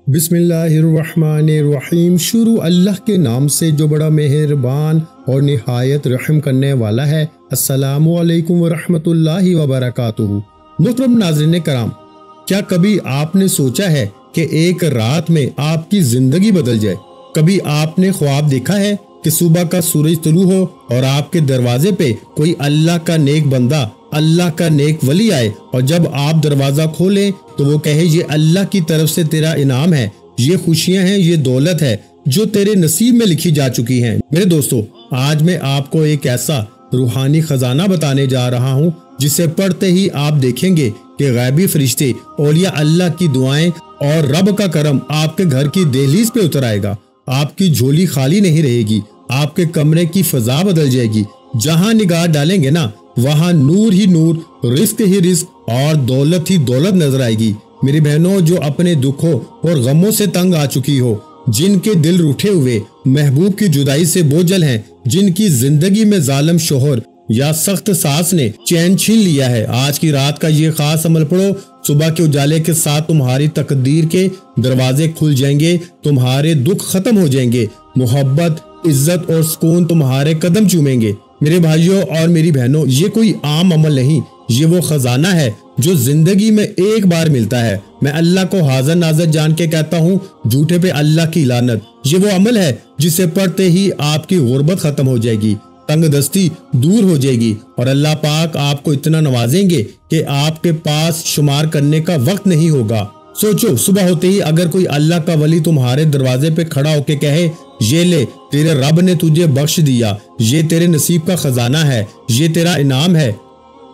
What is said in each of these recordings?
بسم اللہ الرحمن الرحیم۔ شروع اللہ کے نام سے جو بڑا مہربان اور نہایت رحم کرنے والا ہے۔ السلام علیکم ورحمۃ اللہ وبرکاتہ۔ محترم ناظرین کرام، کیا کبھی آپ نے سوچا ہے کہ ایک رات میں آپ کی زندگی بدل جائے؟ کبھی آپ نے خواب دیکھا ہے کہ صبح کا سورج طلوع ہو اور آپ کے دروازے پہ کوئی اللہ کا نیک بندہ، اللہ کا نیک ولی آئے، اور جب آپ دروازہ کھولیں تو وہ کہے یہ اللہ کی طرف سے تیرا انعام ہے، یہ خوشیاں ہیں، یہ دولت ہے جو تیرے نصیب میں لکھی جا چکی ہیں۔ میرے دوستو، آج میں آپ کو ایک ایسا روحانی خزانہ بتانے جا رہا ہوں جسے پڑھتے ہی آپ دیکھیں گے کہ غیبی فرشتے، اولیاء اللہ کی دعائیں اور رب کا کرم آپ کے گھر کی دہلیز پہ اتر آئے گا۔ آپ کی جھولی خالی نہیں رہے گی، آپ کے کمرے کی فضا بدل جائے گی۔ جہاں نگاہ ڈالیں گے نا، وہاں نور ہی نور، رزق ہی رزق اور دولت ہی دولت نظر آئے گی۔ میری بہنوں، جو اپنے دکھوں اور غموں سے تنگ آ چکی ہو، جن کے دل روٹھے ہوئے محبوب کی جدائی سے بوجھل ہیں، جن کی زندگی میں ظالم شوہر یا سخت ساس نے چین چھین لیا ہے، آج کی رات کا یہ خاص عمل پڑھو۔ صبح کے اجالے کے ساتھ تمہاری تقدیر کے دروازے کھل جائیں گے، تمہارے دکھ ختم ہو جائیں گے، محبت، عزت اور سکون تمہارے قدم چومیں گے۔ میرے بھائیوں اور میری بہنوں، یہ کوئی عام عمل نہیں، یہ وہ خزانہ ہے جو زندگی میں ایک بار ملتا ہے۔ میں اللہ کو حاضر ناظر جان کے کہتا ہوں، جھوٹے پہ اللہ کی لعنت۔ یہ وہ عمل ہے جسے پڑھتے ہی آپ کی غربت ختم ہو جائے گی، تنگ دستی دور ہو جائے گی، اور اللہ پاک آپ کو اتنا نوازیں گے کہ آپ کے پاس شمار کرنے کا وقت نہیں ہوگا۔ سوچو، صبح ہوتے ہی اگر کوئی اللہ کا ولی تمہارے دروازے پہ کھڑا ہو کے کہے، یہ لے، تیرے رب نے تجھے بخش دیا، یہ تیرے نصیب کا خزانہ ہے، یہ تیرا انعام ہے،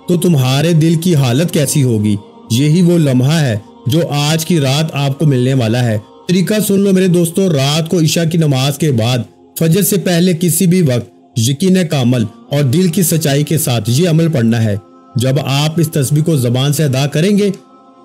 تو تمہارے دل کی حالت کیسی ہوگی؟ یہی وہ لمحہ ہے جو آج کی رات آپ کو ملنے والا ہے۔ طریقہ سن لو میرے دوستو، رات کو عشاء کی نماز کے بعد فجر سے پہلے کسی بھی وقت یقین کامل اور دل کی سچائی کے ساتھ یہ عمل پڑھنا ہے۔ جب آپ اس تسبیح کو زبان سے ادا کریں گے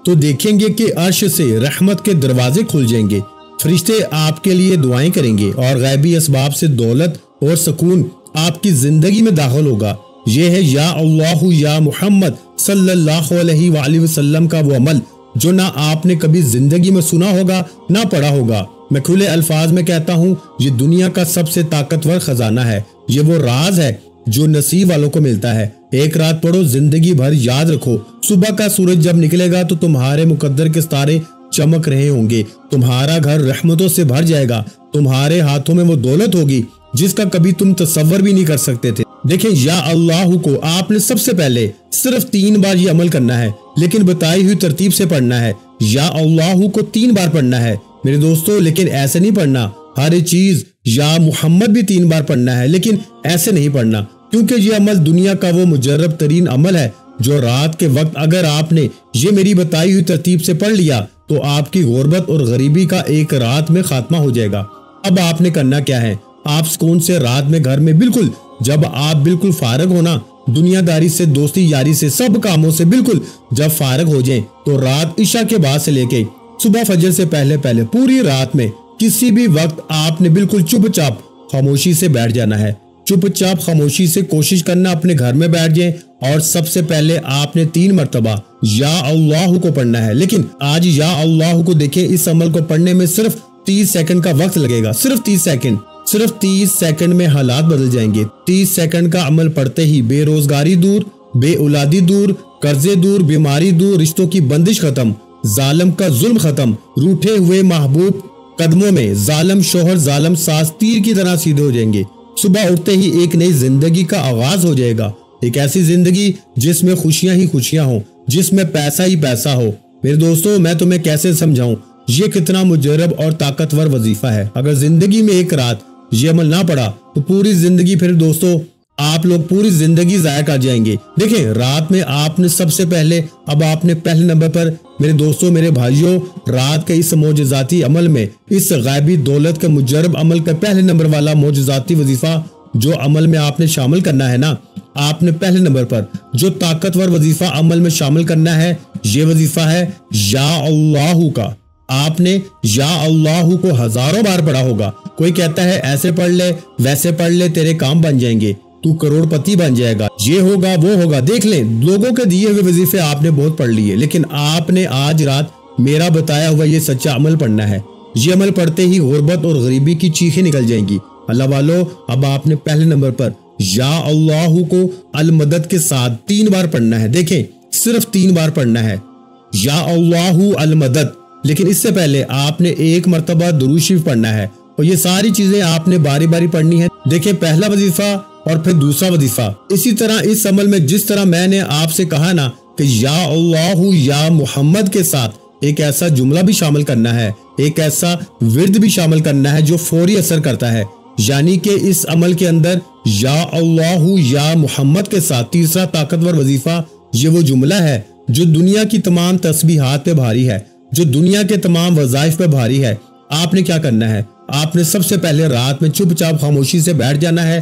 تو دیکھیں گے کہ عرش سے رحمت کے دروازے کھل جائیں گے، فرشتے آپ کے لیے دعائیں کریں گے، اور غیبی اسباب سے دولت اور سکون آپ کی زندگی میں داخل ہوگا۔ یہ ہے یا اللہ یا محمد صلی اللہ علیہ وآلہ وسلم کا وہ عمل جو نہ آپ نے کبھی زندگی میں سنا ہوگا نہ پڑھا ہوگا۔ میں کھلے الفاظ میں کہتا ہوں، یہ دنیا کا سب سے طاقتور خزانہ ہے، یہ وہ راز ہے جو نصیب والوں کو ملتا ہے۔ ایک رات پڑھو، زندگی بھر یاد رکھو، صبح کا سورج جب نکلے گا تو تمہارے مقدر کے ستارے چمک رہے ہوں گے، تمہارا گھر رحمتوں سے بھر جائے گا، تمہارے ہاتھوں میں وہ دولت ہوگی جس کا کبھی تم تصور بھی نہیں کر سکتے تھے۔ دیکھیں، یا اللہ کو آپ نے سب سے پہلے صرف 3 بار یہ عمل کرنا ہے، لیکن بتائی ہوئی ترتیب سے پڑھنا ہے۔ یا اللہ کو 3 بار پڑھنا ہے میرے دوستو، لیکن ایسے نہیں پڑھنا۔ ہر چیز یا محمد بھی 3 بار پڑھنا ہے، لیکن ایسے نہیں پڑھنا، کیونکہ یہ عمل دنیا کا وہ مجرب ترین عمل ہے جو رات کے وقت اگر آپ نے یہ میری بتائی ہوئی ترتیب سے پڑھ لیا تو آپ کی غربت اور غریبی کا ایک رات میں خاتمہ ہو جائے گا۔ اب آپ نے کرنا کیا ہے؟ آپ سکون سے رات میں گھر میں بالکل، جب آپ بالکل فارغ ہونا، دنیا داری سے، دوستی یاری سے، سب کاموں سے بالکل جب فارغ ہو جائیں تو رات عشاء کے بعد سے لے کے صبح فجر سے پہلے پوری رات میں کسی بھی وقت آپ نے بالکل چپ چاپ خاموشی سے بیٹھ جانا ہے۔ چپ چاپ خاموشی سے کوشش کرنا اپنے گھر میں بیٹھ جائیں، اور سب سے پہلے آپ نے 3 مرتبہ یا اللہ کو پڑھنا ہے۔ لیکن آج یا اللہ کو دیکھیں، اس عمل کو پڑھنے میں صرف 30 سیکنڈ کا وقت لگے گا، صرف 30 سیکنڈ۔ صرف 30 سیکنڈ میں حالات بدل جائیں گے۔ 30 سیکنڈ کا عمل پڑھتے ہی بے روزگاری دور، بے اولادی دور، قرضے دور، بیماری دور، رشتوں کی بندش ختم، ظالم کا ظلم ختم، روٹھے ہوئے محبوب قدموں میں، ظالم شوہر، ظالم ساس تیر کی طرح سیدھے ہو جائیں گے۔ صبح اٹھتے ہی ایک نئی زندگی کا آغاز ہو جائے گا، ایک ایسی زندگی جس میں خوشیاں ہی خوشیاں ہوں، جس میں پیسہ ہی پیسہ ہو۔ میرے دوستو، میں تمہیں کیسے سمجھاؤں یہ کتنا مجرب اور طاقتور وظیفہ ہے۔ اگر زندگی میں ایک رات یہ عمل نہ پڑا تو پوری زندگی، پھر دوستو آپ لوگ پوری زندگی ضائع کر جائیں گے۔ دیکھیں، رات میں آپ نے سب سے پہلے، اب آپ نے پہلے نمبر پر میرے دوستو، میرے بھائیوں، رات کے اس معجزاتی عمل میں، اس غیبی دولت کے مجرب عمل کا پہلے نمبر والا معجزاتی وظیفہ جو عمل میں آپ نے شامل کرنا ہے نا، آپ نے پہلے نمبر پر جو طاقتور وظیفہ عمل میں شامل کرنا ہے، یہ وظیفہ ہے یا اللہ کا۔ آپ نے یا اللہ کو ہزاروں بار پڑھا ہوگا۔ کوئی کہتا ہے ایسے پڑھ لے، ویسے پڑھ لے، تیرے کام بن جائیں گے، تو کروڑ پتی بن جائے گا، یہ ہوگا وہ ہوگا۔ دیکھ لیں، لوگوں کے دیے ہوئے وظیفے آپ نے بہت پڑھ لیے، لیکن آپ نے آج رات میرا بتایا ہوا یہ سچا عمل پڑھنا ہے۔ یہ عمل پڑھتے ہی غربت اور غریبی کی چیخیں نکل جائیں گی۔ اللہ والو، اب آپ نے پہلے نمبر پر یا اللہ کو المدد کے ساتھ 3 بار پڑھنا ہے۔ دیکھیں صرف 3 بار پڑھنا ہے یا اللہ المدد، لیکن اس سے پہلے آپ نے 1 مرتبہ درود شریف پڑھنا ہے، اور یہ ساری چیزیں آپ نے باری باری پڑھنی ہے۔ دیکھیں پہلا وظیفہ اور پھر دوسرا وظیفہ، اسی طرح اس عمل میں جس طرح میں نے آپ سے کہا نا کہ یا اللہ یا محمد کے ساتھ ایک ایسا جملہ بھی شامل کرنا ہے، ایک ایسا ورد بھی شامل کرنا ہے جو فوری اثر کرتا ہے، یعنی کہ اس عمل کے اندر یا اللہ یا محمد کے ساتھ تیسرا طاقتور وظیفہ یہ وہ جملہ ہے جو دنیا کی تمام تسبیحات پہ بھاری ہے، جو دنیا کے تمام وظائف پہ بھاری ہے۔ آپ نے کیا کرنا ہے؟ آپ نے سب سے پہلے رات میں چپ چاپ خاموشی سے بیٹھ جانا ہے،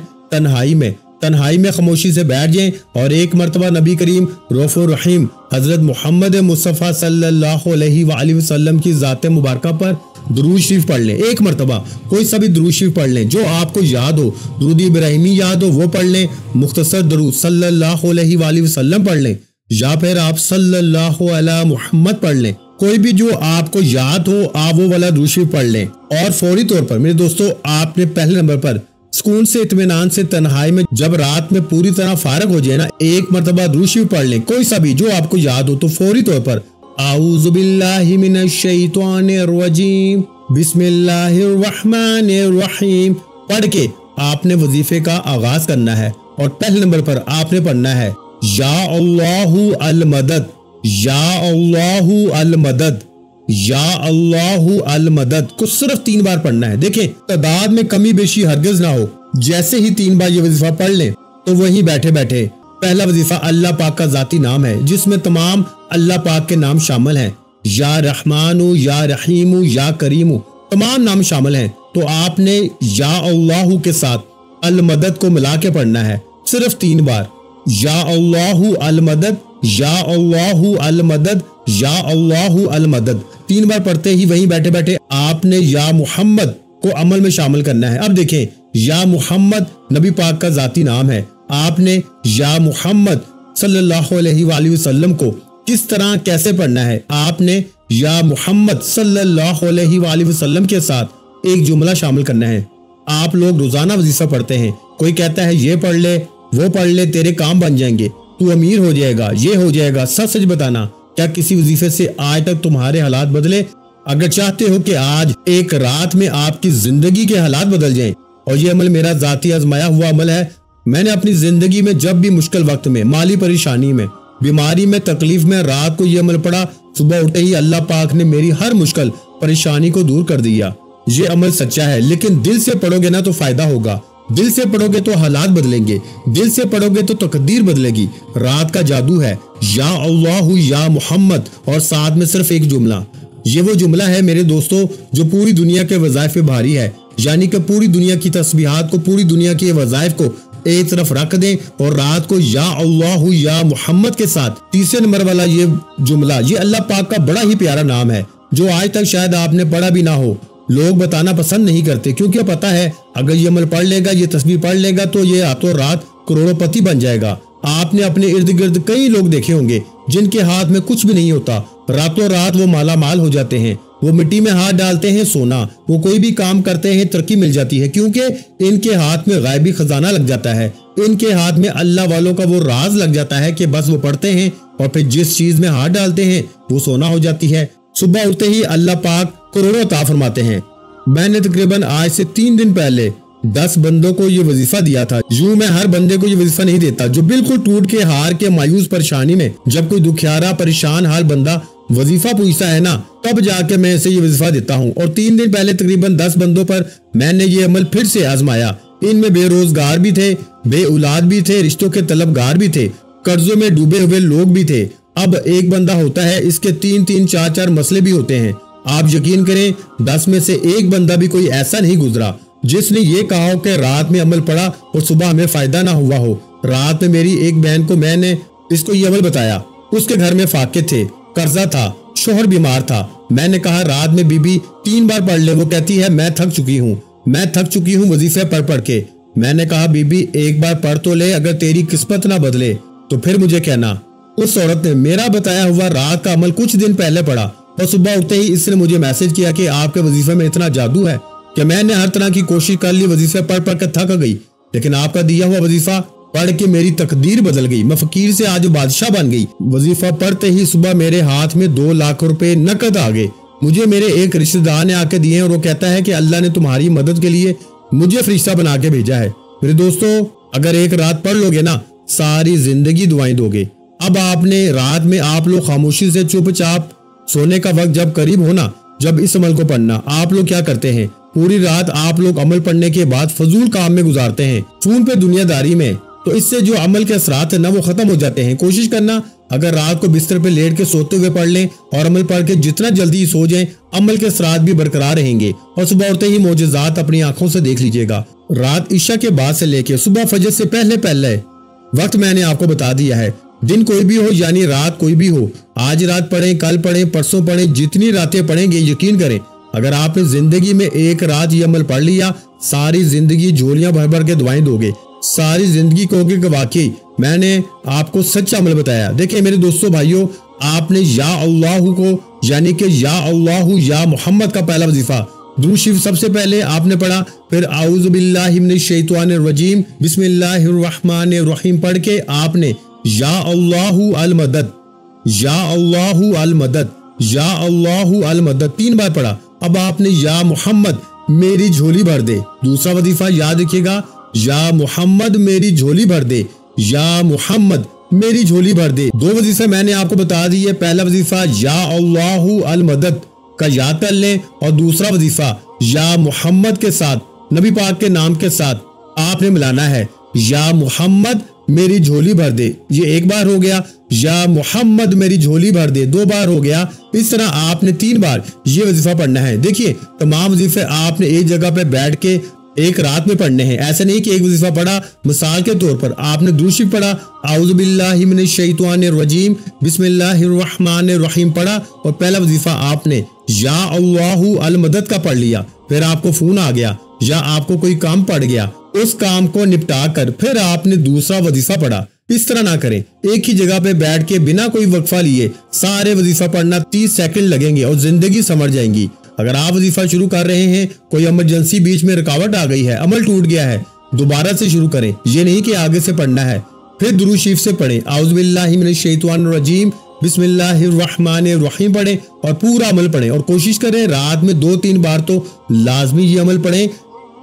تنہائی میں خاموشی سے بیٹھ جائیں، اور 1 مرتبہ نبی کریم رؤوف الرحیم حضرت محمد مصطفیٰ صلی اللہ علیہ وآلہ وسلم کی ذات مبارکہ پر درود شریف پڑھ لیں۔ 1 مرتبہ کوئی سا بھی درود شریف پڑھ لیں جو آپ کو یاد ہو، درود ابراہیمی یاد ہو وہ پڑھ لیں، مختصر درود صلی اللہ علیہ وآلہ وسلم پڑھ لیں، یا پھر آپ صلی اللہ علیہ محمد پڑھ لیں، کوئی بھی جو آپ کو یاد ہو آپ وہ والا درود شریف پڑھ لیں۔ اور فوری طور پر میرے دوستو، آپ نے پہلے نمبر پر سکون سے اطمینان سے تنہائی میں جب رات میں پوری طرح فارغ ہو جائے نا، 1 مرتبہ درود شریف پڑھ لیں، کوئی سا بھی جو آپ کو یاد ہو، تو فوری طور پر اعوذ باللہ من الشیطان الرجیم بسم اللہ الرحمن الرحیم پڑھ کے آپ نے وظیفے کا آغاز کرنا ہے، اور پہلے نمبر پر آپ نے پڑھنا ہے یا اللہ المدد، یا اللہ المدد، یا اللہ المدد کو صرف 3 بار پڑھنا ہے۔ دیکھیں تعداد میں کمی بیشی ہرگز نہ ہو، جیسے ہی 3 بار یہ وظیفہ پڑھ لیں تو وہیں بیٹھے بیٹھے پہلا وظیفہ اللہ پاک کا ذاتی نام ہے جس میں تمام اللہ پاک کے نام شامل ہیں، یا رحمان یا رحیم یا کریم تمام نام شامل ہیں، تو آپ نے یا اللہ کے ساتھ المدد کو ملا کے پڑھنا ہے صرف 3 بار، یا اللہ المدد، یا اللہ المدد، یا اللہ المدد 3 بار پڑھتے ہی وہیں بیٹھے بیٹھے آپ نے یا محمد کو عمل میں شامل کرنا ہے۔ اب دیکھیں یا محمد نبی پاک کا ذاتی نام ہے، آپ نے یا محمد صلی اللہ علیہ وآلہ وسلم کو کس طرح کیسے پڑھنا ہے؟ آپ نے یا محمد صلی اللہ علیہ وآلہ وسلم کے ساتھ ایک جملہ شامل کرنا ہے۔ آپ لوگ روزانہ وظیفہ پڑھتے ہیں، کوئی کہتا ہے یہ پڑھ لے وہ پڑھ لے تیرے کام بن جائیں گے، تو امیر ہو جائے گا، یہ ہو جائے گا۔ سچ سچ بتانا، کیا کسی وظیفے سے آج تک تمہارے حالات بدلے؟ اگر چاہتے ہو کہ آج ایک رات میں آپ کی زندگی کے حالات بدل جائیں، اور یہ عمل میرا ذاتی آزمایا ہوا عمل ہے، میں نے اپنی زندگی میں جب بھی مشکل وقت میں، مالی پریشانی میں، بیماری میں، تکلیف میں رات کو یہ عمل پڑھا، صبح اٹھتے ہی اللہ پاک نے میری ہر مشکل پریشانی کو دور کر دیا۔ یہ عمل سچا ہے، لیکن دل سے پڑھو گے نا تو فائدہ ہوگا، دل سے پڑھو گے تو حالات بدلیں گے، دل سے پڑھو گے تو تقدیر بدلے گی۔ رات کا جادو ہے یا اللہ یا محمد، اور ساتھ میں صرف ایک جملہ، یہ وہ جملہ ہے میرے دوستو جو پوری دنیا کے وظائف پہ بھاری ہے، یعنی کہ پوری دنیا کی تسبیحات کو، پوری دنیا کے وظائف کو ایک طرف رکھ دیں، اور رات کو یا اللہ یا محمد کے ساتھ تیسرے نمبر والا یہ جملہ، یہ اللہ پاک کا بڑا ہی پیارا نام ہے جو آج تک شاید آپ نے پڑھا بھی نہ ہو، لوگ بتانا پسند نہیں کرتے، کیونکہ پتا ہے اگر یہ عمل پڑھ لے گا، یہ تسبیح پڑھ لے گا تو یہ راتوں رات کروڑوں پتی بن جائے گا۔ آپ نے اپنے ارد گرد کئی لوگ دیکھے ہوں گے جن کے ہاتھ میں کچھ بھی نہیں ہوتا، راتوں رات وہ مالا مال ہو جاتے ہیں، وہ مٹی میں ہاتھ ڈالتے ہیں سونا، وہ کوئی بھی کام کرتے ہیں ترقی مل جاتی ہے، کیونکہ ان کے ہاتھ میں غیبی خزانہ لگ جاتا ہے، ان کے ہاتھ میں اللہ والوں کا وہ راز لگ جاتا ہے کہ بس وہ پڑھتے ہیں اور پھر جس چیز میں ہاتھ ڈالتے ہیں وہ سونا ہو جاتی ہے۔ صبح اٹھتے ہی اللہ پاک کروڑوں عطا فرماتے ہیں۔ میں نے تقریباً آج سے 3 دن پہلے 10 بندوں کو یہ وظیفہ دیا تھا۔ یوں میں ہر بندے کو یہ وظیفہ نہیں دیتا، جو بالکل ٹوٹ کے ہار کے مایوس پریشانی میں، جب کوئی دکھیارا پریشان حال بندہ وظیفہ پوچھتا ہے نا، تب جا کے میں اسے یہ وظیفہ دیتا ہوں۔ اور 3 دن پہلے تقریباً 10 بندوں پر میں نے یہ عمل پھر سے آزمایا۔ ان میں بے روزگار بھی تھے، بے اولاد بھی تھے، رشتوں کے طلبگار بھی تھے، قرضوں میں ڈوبے ہوئے لوگ بھی تھے۔ اب ایک بندہ ہوتا ہے، اس کے 3-3 4-4 مسئلے بھی ہوتے ہیں۔ آپ یقین کریں 10 میں سے ایک بندہ بھی کوئی ایسا نہیں گزرا جس نے یہ کہا ہو کہ رات میں عمل پڑا اور صبح ہمیں فائدہ نہ ہوا ہو۔ رات میں میری ایک بہن کو میں نے اس کو یہ عمل بتایا، اس کے گھر میں فاقے تھے، قرضہ تھا، شوہر بیمار تھا۔ میں نے کہا رات میں بی بی 3 بار پڑھ لے، وہ کہتی ہے میں تھک چکی ہوں وظیفے پڑھ پڑھ کے۔ میں نے کہا بی بی ایک بار پڑھ تو لے، اگر تیری قسمت نہ بدلے تو پھر مجھے کہنا۔ اس عورت نے میرا بتایا ہوا رات کا عمل کچھ دن پہلے پڑھا اور صبح اٹھتے ہی اس نے مجھے میسج کیا کہ آپ کے وظیفے میں اتنا جادو ہے کہ میں نے ہر طرح کی کوشش کر لی، وظیفے پڑھ پڑھ کر تھک گئی، لیکن آپ کا دیا ہوا وظیفہ پڑھ کے میری تقدیر بدل گئی، میں فقیر سے آج بادشاہ بن گئی۔ وظیفہ پڑھتے ہی صبح میرے ہاتھ میں 2 لاکھ روپے نقد آ گئے، مجھے میرے ایک رشتہ دار نے آ کے دیے ہیں، اور وہ کہتا ہے کہ اللہ نے تمہاری مدد کے لیے مجھے فرشتہ بنا کے بھیجا ہے۔ میرے دوستو، اگر ایک رات پڑھ لو گے نا، ساری زندگی دعائیں دو گے۔ اب آپ نے رات میں آپ لوگ خاموشی سے چپ چاپ سونے کا وقت جب قریب ہونا، جب اس عمل کو پڑھنا، آپ لوگ کیا کرتے ہیں؟ پوری رات آپ لوگ عمل پڑھنے کے بعد فضول کام میں گزارتے ہیں، فون پہ دنیا داری میں، تو اس سے جو عمل کے اثرات ہیں نا وہ ختم ہو جاتے ہیں۔ کوشش کرنا اگر رات کو بستر پہ لیٹ کے سوتے ہوئے پڑھ لیں اور عمل پڑھ کے جتنا جلدی سو جائیں، عمل کے اثرات بھی برقرار رہیں گے، اور صبح اٹھتے ہی معجزات اپنی آنکھوں سے دیکھ لیجئے گا۔ رات عشاء کے بعد سے لے کے صبح فجر سے پہلے وقت میں نے آپ کو بتا دیا ہے۔ دن کوئی بھی ہو یعنی رات کوئی بھی ہو، آج رات پڑھیں، کل پڑھیں، پرسوں پڑھیں، جتنی راتیں پڑھیں گے، یقین کریں اگر آپ نے زندگی میں ایک رات یہ عمل پڑھ لیا، ساری زندگی جھولیاں بھر بھر کے دعائیں دو گے، ساری زندگی کہوگے کہ واقعی میں نے آپ کو سچا عمل بتایا۔ دیکھیں میرے دوستو بھائیو، آپ نے یا اللہ کو یعنی کہ یا اللہ یا محمد کا پہلا وظیفہ درود شریف سب سے پہلے آپ نے پڑھا، پھر اعوذ باللہ من الشیطان الرجیم بسم اللہ الرحمن الرحیم پڑھ کے آپ نے یا اللہ المدد یا اللہ المدد یا اللہ المدد 3 بار پڑھا۔ اب آپ نے یا محمد میری جھولی بھر دے، دوسرا وظیفہ یاد رکھیے گا، یا محمد میری جھولی بھر دے، یا محمد میری جھولی بھر دے۔ 2 وظیفے میں نے آپ کو بتا دیے، پہلا وظیفہ یا اللہ المدد کا یاد کر لیں، اور دوسرا وظیفہ یا محمد کے ساتھ نبی پاک کے نام کے ساتھ آپ نے ملانا ہے، یا محمد میری جھولی بھر دے، یہ 1 بار ہو گیا، یا محمد میری جھولی بھر دے 2 بار ہو گیا۔ اس طرح آپ نے 3 بار یہ وظیفہ پڑھنا ہے۔ دیکھیے تمام وظیفے آپ نے ایک جگہ پہ بیٹھ کے ایک رات میں پڑھنے ہیں، ایسے نہیں کہ ایک وظیفہ پڑھا، مثال کے طور پر آپ نے درود شریف پڑھا، اعوذ باللہ من الشیطان الرجیم بسم اللہ الرحمن الرحیم پڑھا، اور پہلا وظیفہ آپ نے یا اللہ المدد کا پڑھ لیا، پھر آپ کو فون آ گیا یا آپ کو کوئی کام پڑ گیا، اس کام کو نپٹا کر پھر آپ نے دوسرا وظیفہ پڑھا۔ اس طرح نہ کریں، ایک ہی جگہ پہ بیٹھ کے بنا کوئی وقفہ لیے سارے وظیفہ پڑھنا 30 سیکنڈ لگیں گے اور زندگی سمجھ جائیں گی۔ اگر آپ وظیفہ شروع کر رہے ہیں، کوئی ایمرجنسی بیچ میں رکاوٹ آ گئی ہے، عمل ٹوٹ گیا ہے، دوبارہ سے شروع کریں، یہ نہیں کہ آگے سے پڑھنا ہے، پھر درود شریف سے پڑھیں، اعوذ باللہ من الشیطان الرجیم بسم اللہ الرحمن الرحیم پڑھیں اور پورا عمل پڑھیں، اور کوشش کریں رات میں 2-3 بار تو لازمی یہ عمل پڑھیں۔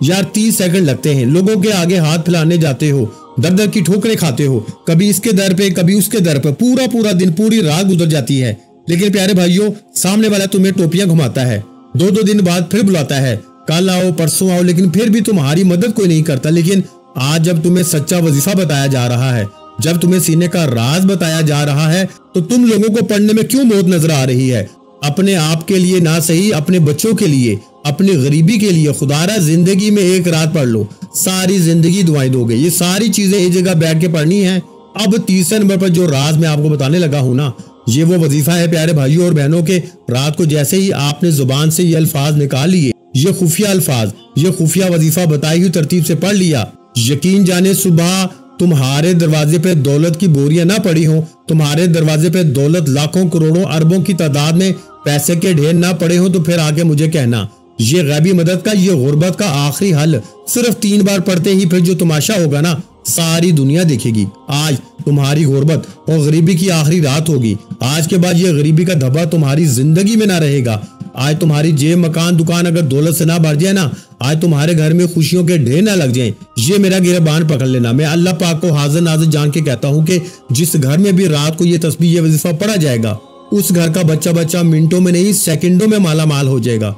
یار 30 سیکنڈ لگتے ہیں، لوگوں کے آگے ہاتھ پھیلانے جاتے ہو، در در کی ٹھوکریں کھاتے ہو، کبھی اس کے در پہ کبھی اس کے در پہ، پورا دن پوری رات گزر جاتی ہے، لیکن پیارے بھائیوں سامنے والا تمہیں ٹوپیاں گھماتا ہے، 2 دن بعد پھر بلاتا ہے، کل آؤ پرسوں آؤ، لیکن پھر بھی تمہاری مدد کوئی نہیں کرتا۔ لیکن آج جب تمہیں سچا وظیفہ بتایا جا رہا ہے، جب تمہیں سینے کا راز بتایا جا رہا ہے، تو تم لوگوں کو پڑھنے میں کیوں موت نظر آ رہی ہے؟ اپنے آپ کے لیے نہ صحیح، اپنے بچوں کے لیے، اپنی غریبی کے لیے خدا را زندگی میں ایک رات پڑھ لو، ساری زندگی دعائیں دو گے۔ یہ ساری چیزیں ایک جگہ بیٹھ کے پڑھنی ہیں۔ اب تیسرے نمبر پر جو راز میں آپ کو بتانے لگا ہوں نا، یہ وہ وظیفہ ہے پیارے بھائیوں اور بہنوں کے، رات کو جیسے ہی آپ نے زبان سے یہ الفاظ نکال لیے، یہ خفیہ الفاظ، یہ خفیہ وظیفہ بتائی ہوئی ترتیب سے پڑھ لیا، یقین جانے صبح تمہارے دروازے پہ دولت کی بوریاں نہ پڑی ہوں، تمہارے دروازے پہ دولت لاکھوں کروڑوں اربوں کی تعداد میں پیسے کے ڈھیر نہ پڑے ہوں، تو پھر آگے مجھے کہنا یہ غیبی مدد کا، یہ غربت کا آخری حل صرف 3 بار پڑھتے ہی پھر جو تماشا ہوگا نا ساری دنیا دیکھے گی۔ آج تمہاری غربت اور غریبی کی آخری رات ہوگی، آج کے بعد یہ غریبی کا دھبا تمہاری زندگی میں نہ رہے گا۔ آج تمہاری جیب مکان دکان اگر دولت سے نہ بھر جائے نا، آج تمہارے گھر میں خوشیوں کے ڈھیر نہ لگ جائیں، یہ میرا گربان پکڑ لینا۔ میں اللہ پاک کو حاضر ناظر جان کے کہتا ہوں کہ جس گھر میں بھی رات کو یہ تسبیح یہ وظیفہ پڑھا جائے گا، اس گھر کا بچہ منٹوں میں نہیں سیکنڈوں میں مالا مال ہو جائے گا۔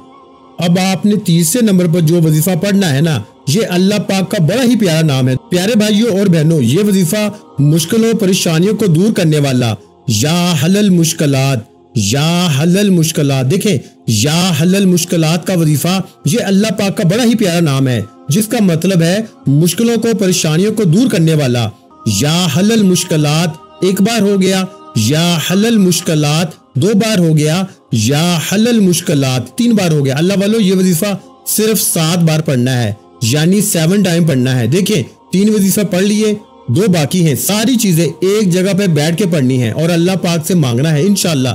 اب آپ نے تیسرے نمبر پر جو وظیفہ پڑھنا ہے نا، یہ اللہ پاک کا بڑا ہی پیارا نام ہے۔ پیارے بھائیوں اور بہنوں، یہ وظیفہ مشکلوں پریشانیوں کو دور کرنے والا، یا حل المشکلات، یا حل المشکلات، دیکھیں یا حل المشکلات کا وظیفہ یہ اللہ پاک کا بڑا ہی پیارا نام ہے، جس کا مطلب ہے مشکلوں کو پریشانیوں کو دور کرنے والا۔ یا حل المشکلات 1 بار ہو گیا، یا حل المشکلات 2 بار ہو گیا، یا حل المشکلات 3 بار ہو گیا۔ اللہ والو یہ وظیفہ صرف 7 بار پڑھنا ہے، یعنی 7 ٹائم پڑھنا ہے۔ دیکھیں 3 وظیفہ پڑھ لیے، 2 باقی ہیں، ساری چیزیں ایک جگہ پہ بیٹھ کے پڑھنی ہے اور اللہ پاک سے مانگنا ہے انشاءاللہ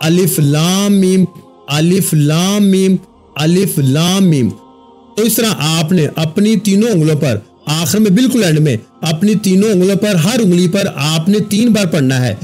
الف لام میم، الف لام میم، الف لام میم۔ تو اس طرح آپ نے اپنی تینوں انگلوں پر آخر میں بالکل اینڈ میں اپنی تینوں انگلوں پر ہر انگلی پر آپ نے 3 بار پڑھنا ہے،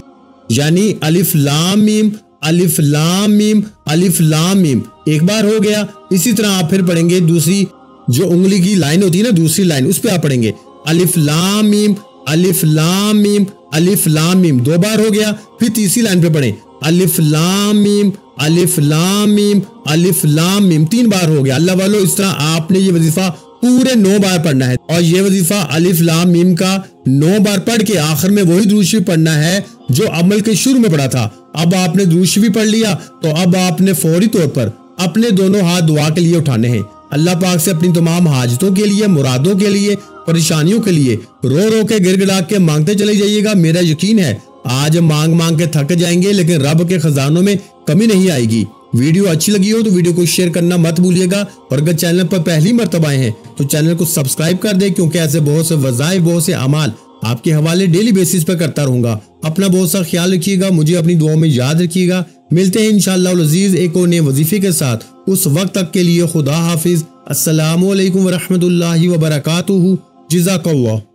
یعنی الف لام میم، الف لام میم، الف لام میم 1 بار ہو گیا۔ اسی طرح آپ پھر پڑھیں گے دوسری جو انگلی کی لائن ہوتی ہے نا، دوسری لائن، اس پہ آپ پڑھیں گے الف لام میم، الف لام میم، الف لام میم 2 بار ہو گیا۔ پھر تیسری لائن پہ پڑھیں الف لام میم، الف لام میم، الف لام میم 3 بار ہو گیا۔ اللہ والو اس طرح آپ نے یہ وظیفہ پورے 9 بار پڑھنا ہے، اور یہ وظیفہ الف لام میم کا 9 بار پڑھ کے آخر میں وہی درود شریف پڑھنا ہے جو عمل کے شروع میں پڑھا تھا۔ اب آپ نے درود شریف پڑھ لیا تو اب آپ نے فوری طور پر اپنے دونوں ہاتھ دعا کے لیے اٹھانے ہیں، اللہ پاک سے اپنی تمام حاجتوں کے لیے، مرادوں کے لیے، پریشانیوں کے لیے رو رو کے گر گڑا کے مانگتے چلے جائیے گا۔ میرا یقین ہے آج مانگ مانگ کے تھک جائیں گے لیکن رب کے خزانوں میں کمی نہیں آئے گی۔ ویڈیو اچھی لگی ہو تو ویڈیو کو شیئر کرنا مت بھولیے گا، اور اگر چینل پر پہلی مرتبہ آئے ہیں تو چینل کو سبسکرائب کر دیں، کیونکہ ایسے بہت سے وظائف، بہت سے اعمال آپ کے حوالے ڈیلی بیسس پر کرتا رہوں گا۔ اپنا بہت سا خیال رکھیے گا، مجھے اپنی دعاؤں میں یاد رکھیے گا۔ ملتے ہیں انشاءاللہ العزیز ایک اور نئے وظیفے کے ساتھ، اس وقت تک کے لیے خدا حافظ۔ السلام علیکم ورحمۃ اللہ وبرکاتہ۔ جزاک اللہ۔